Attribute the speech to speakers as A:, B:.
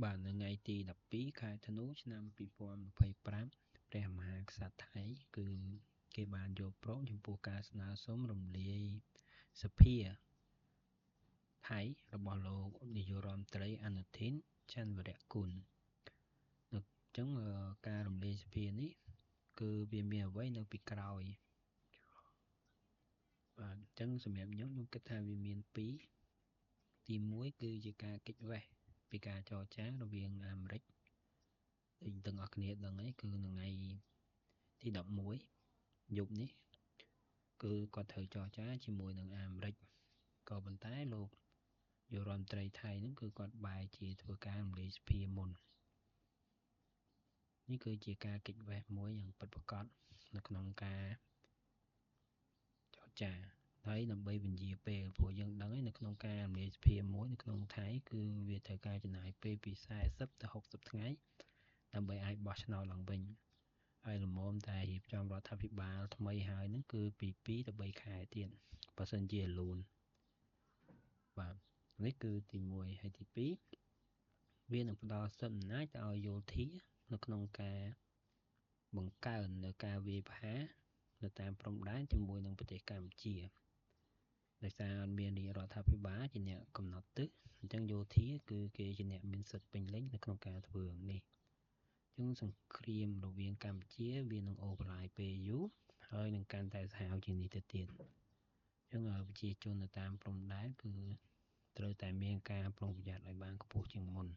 A: បាទនៅថ្ងៃទី12ខែធ្នូឆ្នាំ2025ព្រះមហាក្សត្រថៃគឺគេបានយល់ព្រមចំពោះការស្នើសុំរំលាយសភាថៃរបស់លោកនាយករដ្ឋមន្ត្រីអនុทิនច័ន្ទវរៈគុណអញ្ចឹងការរំលាយសភានេះគឺវាមានអ្វីនៅពីក្រោយបាទអញ្ចឹងសម្រាប់ខ្ញុំគិតថាវាមានពីរទី1គឺជាការគេចវេះពីការចរចារវាងអាមេរិកដូចទាំងអស់គ្នាដឹងហើយគឺនៅថ្ងៃទី11យប់នេះគឺគាត់ត្រូវចរចាជាមួយនឹងអាមេរិកក៏ប៉ុន្តែលោកនាយករដ្ឋមន្ត្រីថៃហ្នឹងគឺគាត់បែរជាធ្វើការរំលាយសភាមុននេះគឺជាការគេចវេះមួយយ៉ាងពិតប្រាកដនៅក្នុងការចរចាហើយដើម្បីពន្យាពេលព្រោះយើងដឹងហើយនៅក្នុងការរំលាយសភាមួយនៅក្នុងថៃគឺវាត្រូវការចំណាយពេលពី40ទៅ60ថ្ងៃដើម្បីអាចបោះឆ្នោតឡើងវិញហើយលំមតែរៀបចំរដ្ឋាភិបាលថ្មីហើយហ្នឹងគឺពី2ទៅ3ខែទៀតបើសិនជាលូនបាទនេះគឺទី1ហើយទី2វានឹងផ្ដល់សិទ្ធិអំណាចទៅឲ្យយោធានៅក្នុងការបង្កើននៅការវាយប្រហារនៅតាមព្រំដែនជាមួយនឹងប្រទេសកម្ពុជាដោយសារអត់មាននាយករដ្ឋាភិបាលជាអ្នកកំណត់ទិសអញ្ចឹងយោធាគឺគេជាអ្នកមានសិទ្ធិពេញលេញនៅក្នុងការធ្វើនេះអញ្ចឹងសង្គ្រាមរវាងកម្ពុជាវានឹងអូសបន្លាយពេលយូរហើយនឹងកាន់តែសាហាវជាងនេះទៅទៀតអញ្ចឹងប្រជាជននៅតាមព្រំដែនគឺត្រូវតែមានការប្រុងប្រយ័ត្នឲ្យបានខ្ពស់ជាងមុន